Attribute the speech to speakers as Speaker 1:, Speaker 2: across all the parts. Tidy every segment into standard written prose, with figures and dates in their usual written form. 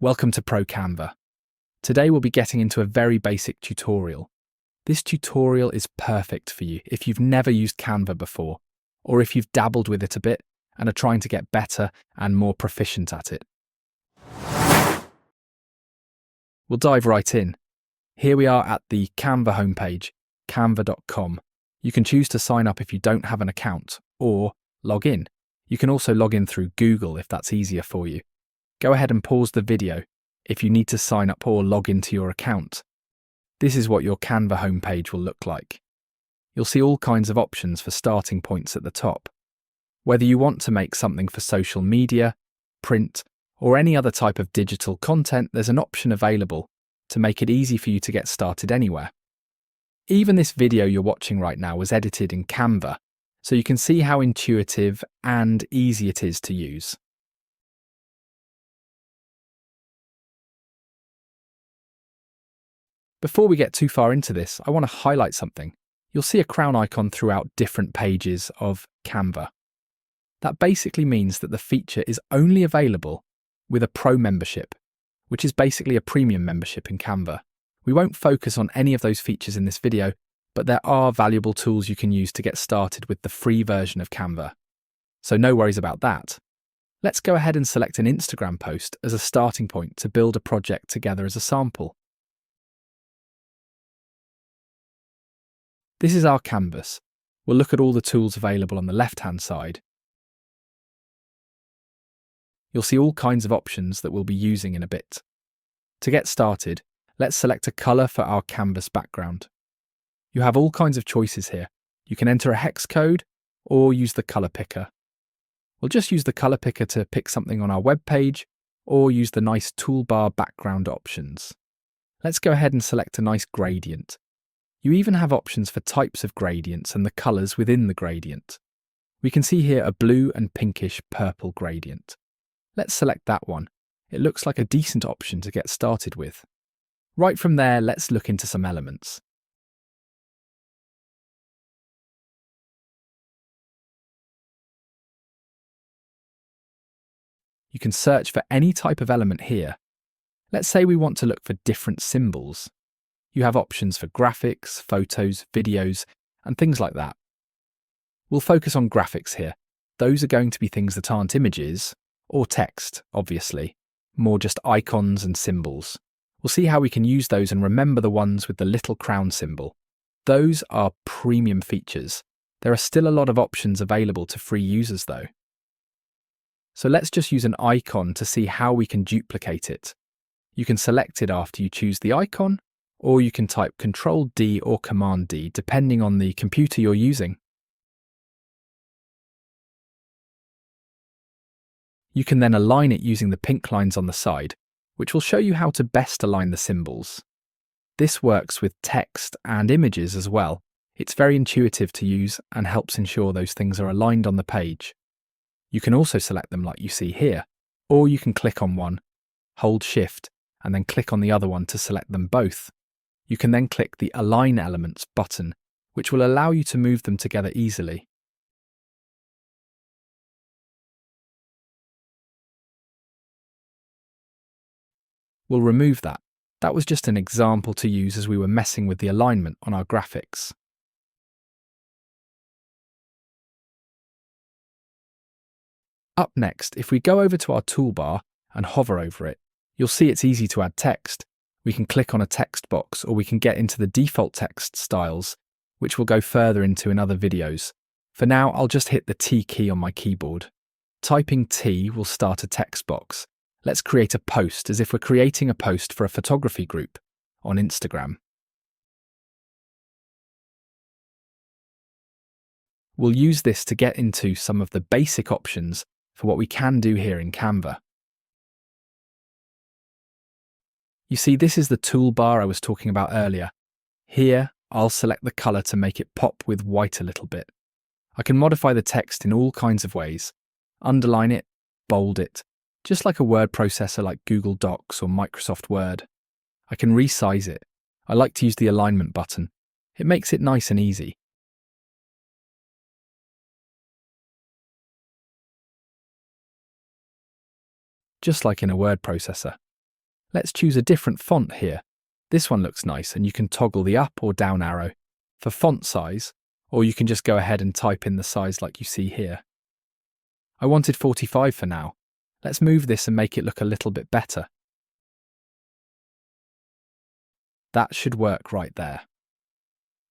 Speaker 1: Welcome to Pro Canva. Today we'll be getting into a very basic tutorial. This tutorial is perfect for you if you've never used Canva before, or if you've dabbled with it a bit and are trying to get better and more proficient at it. We'll dive right in. Here we are at the Canva homepage, canva.com. You can choose to sign up if you don't have an account, or log in. You can also log in through Google if that's easier for you. Go ahead and pause the video if you need to sign up or log into your account. This is what your Canva homepage will look like. You'll see all kinds of options for starting points at the top. Whether you want to make something for social media, print, or any other type of digital content, there's an option available to make it easy for you to get started anywhere. Even this video you're watching right now was edited in Canva, so you can see how intuitive and easy it is to use. Before we get too far into this, I want to highlight something. You'll see a crown icon throughout different pages of Canva. That basically means that the feature is only available with a Pro membership, which is basically a premium membership in Canva. We won't focus on any of those features in this video, but there are valuable tools you can use to get started with the free version of Canva. So no worries about that. Let's go ahead and select an Instagram post as a starting point to build a project together as a sample. This is our canvas. We'll look at all the tools available on the left-hand side. You'll see all kinds of options that we'll be using in a bit. To get started, let's select a colour for our canvas background. You have all kinds of choices here. You can enter a hex code or use the colour picker. We'll just use the colour picker to pick something on our web page or use the nice toolbar background options. Let's go ahead and select a nice gradient. You even have options for types of gradients and the colours within the gradient. We can see here a blue and pinkish purple gradient. Let's select that one. It looks like a decent option to get started with. Right from there, let's look into some elements. You can search for any type of element here. Let's say we want to look for different symbols. You have options for graphics, photos, videos, and things like that. We'll focus on graphics here. Those are going to be things that aren't images, or text, obviously, more just icons and symbols. We'll see how we can use those and remember the ones with the little crown symbol. Those are premium features. There are still a lot of options available to free users though. So let's just use an icon to see how we can duplicate it. You can select it after you choose the icon, or you can type Ctrl-D or Command-D depending on the computer you're using. You can then align it using the pink lines on the side, which will show you how to best align the symbols. This works with text and images as well. It's very intuitive to use and helps ensure those things are aligned on the page. You can also select them like you see here, or you can click on one, hold Shift, and then click on the other one to select them both. You can then click the Align Elements button, which will allow you to move them together easily. We'll remove that. That was just an example to use as we were messing with the alignment on our graphics. Up next, if we go over to our toolbar and hover over it, you'll see it's easy to add text. We can click on a text box or we can get into the default text styles, which we'll go further into in other videos. For now, I'll just hit the T key on my keyboard. Typing T will start a text box. Let's create a post as if we're creating a post for a photography group on Instagram. We'll use this to get into some of the basic options for what we can do here in Canva. You see, this is the toolbar I was talking about earlier. Here, I'll select the colour to make it pop with white a little bit. I can modify the text in all kinds of ways. Underline it, bold it, just like a word processor like Google Docs or Microsoft Word. I can resize it. I like to use the alignment button. It makes it nice and easy. Just like in a word processor. Let's choose a different font here. This one looks nice, and you can toggle the up or down arrow for font size, or you can just go ahead and type in the size like you see here. I wanted 45 for now. Let's move this and make it look a little bit better. That should work right there.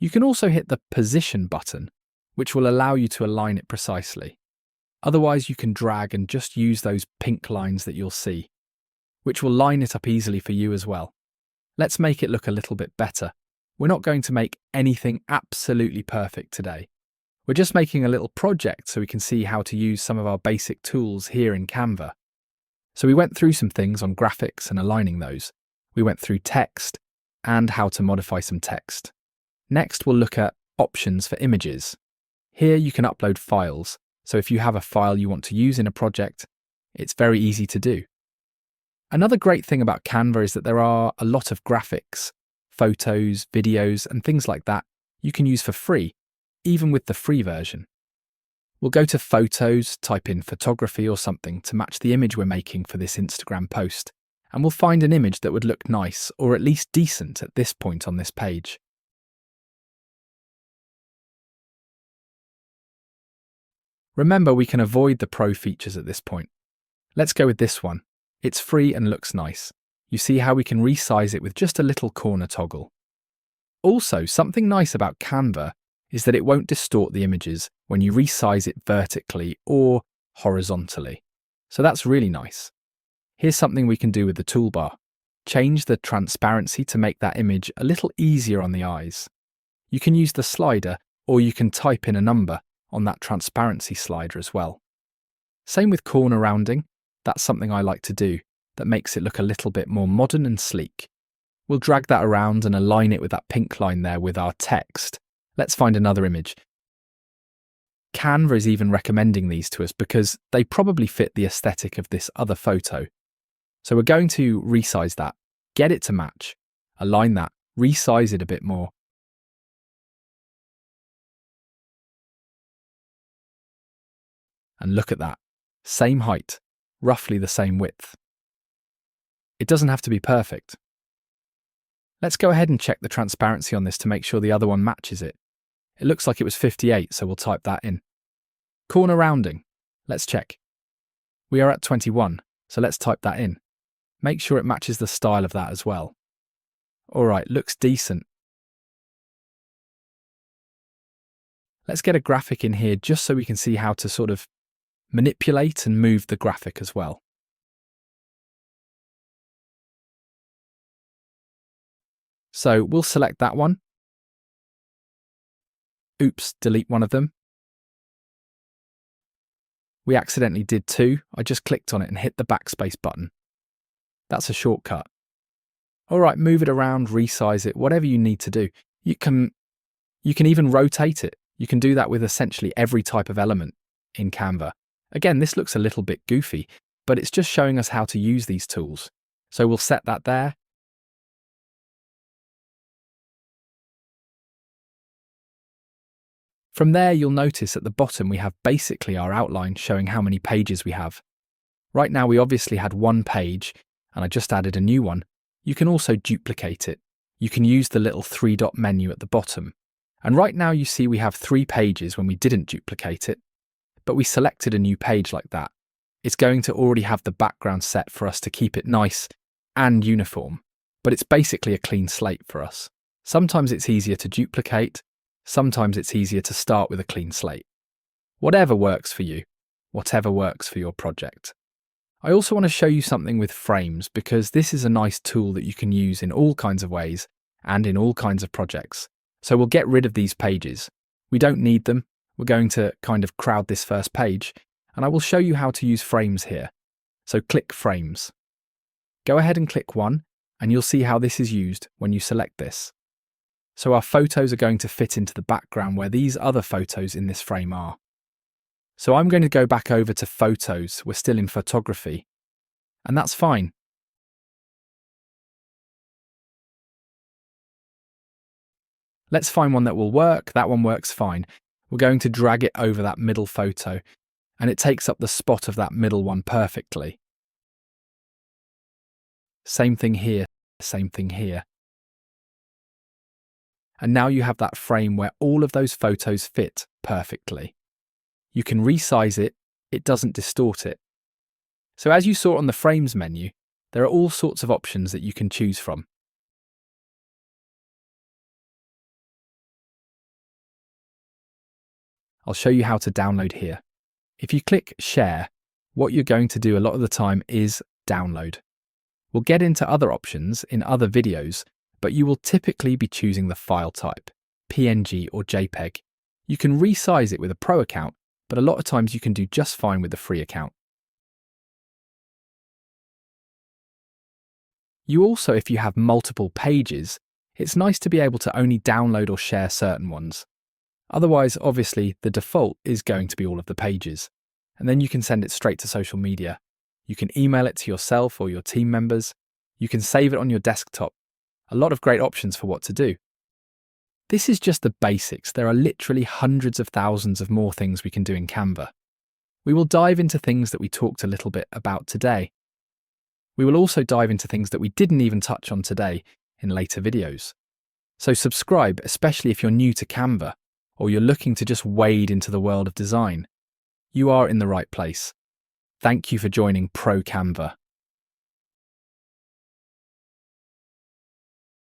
Speaker 1: You can also hit the position button, which will allow you to align it precisely. Otherwise, you can drag and just use those pink lines that you'll see, which will line it up easily for you as well. Let's make it look a little bit better. We're not going to make anything absolutely perfect today. We're just making a little project so we can see how to use some of our basic tools here in Canva. So we went through some things on graphics and aligning those. We went through text and how to modify some text. Next, we'll look at options for images. Here you can upload files. So if you have a file you want to use in a project, it's very easy to do. Another great thing about Canva is that there are a lot of graphics, photos, videos, and things like that you can use for free, even with the free version. We'll go to Photos, type in photography or something to match the image we're making for this Instagram post, and we'll find an image that would look nice or at least decent at this point on this page. Remember, we can avoid the pro features at this point. Let's go with this one. It's free and looks nice. You see how we can resize it with just a little corner toggle. Also, something nice about Canva is that it won't distort the images when you resize it vertically or horizontally. So that's really nice. Here's something we can do with the toolbar. Change the transparency to make that image a little easier on the eyes. You can use the slider, or you can type in a number on that transparency slider as well. Same with corner rounding. That's something I like to do that makes it look a little bit more modern and sleek. We'll drag that around and align it with that pink line there with our text. Let's find another image. Canva is even recommending these to us because they probably fit the aesthetic of this other photo. So we're going to resize that, get it to match, align that, resize it a bit more. And look at that, same height, roughly the same width. It doesn't have to be perfect. Let's go ahead and check the transparency on this to make sure the other one matches it. It looks like it was 58, so we'll type that in. Corner rounding, let's check. We are at 21, so let's type that in. Make sure it matches the style of that as well. All right, looks decent. Let's get a graphic in here just so we can see how to sort of manipulate and move the graphic as well. So we'll select that one. Oops, delete one of them. We accidentally did two. I just clicked on it and hit the backspace button. That's a shortcut. All right, move it around, resize it, whatever you need to do. You can even rotate it. You can do that with essentially every type of element in Canva. Again, this looks a little bit goofy, but it's just showing us how to use these tools. So we'll set that there. From there, you'll notice at the bottom we have basically our outline showing how many pages we have. Right now we obviously had one page, and I just added a new one. You can also duplicate it. You can use the little three-dot menu at the bottom. And right now you see we have 3 pages when we didn't duplicate it, but we selected a new page like that. It's going to already have the background set for us to keep it nice and uniform, but it's basically a clean slate for us. Sometimes it's easier to duplicate, sometimes it's easier to start with a clean slate. Whatever works for you, whatever works for your project. I also want to show you something with frames because this is a nice tool that you can use in all kinds of ways and in all kinds of projects. So we'll get rid of these pages. We don't need them. We're going to kind of crowd this first page, and I will show you how to use frames here. So click Frames. Go ahead and click one, and you'll see how this is used when you select this. So our photos are going to fit into the background where these other photos in this frame are. So I'm going to go back over to Photos. We're still in Photography, and that's fine. Let's find one that will work. That one works fine. We're going to drag it over that middle photo, and it takes up the spot of that middle one perfectly. Same thing here, same thing here. And now you have that frame where all of those photos fit perfectly. You can resize it, it doesn't distort it. So as you saw on the Frames menu, there are all sorts of options that you can choose from. I'll show you how to download here. If you click Share, what you're going to do a lot of the time is download. We'll get into other options in other videos, but you will typically be choosing the file type, PNG or JPEG. You can resize it with a Pro account, but a lot of times you can do just fine with the free account. You also, if you have multiple pages, it's nice to be able to only download or share certain ones. Otherwise, obviously, the default is going to be all of the pages. And then you can send it straight to social media. You can email it to yourself or your team members. You can save it on your desktop. A lot of great options for what to do. This is just the basics. There are literally hundreds of thousands of more things we can do in Canva. We will dive into things that we talked a little bit about today. We will also dive into things that we didn't even touch on today in later videos. So subscribe, especially if you're new to Canva or you're looking to just wade into the world of design. You are in the right place. Thank you for joining Pro Canva.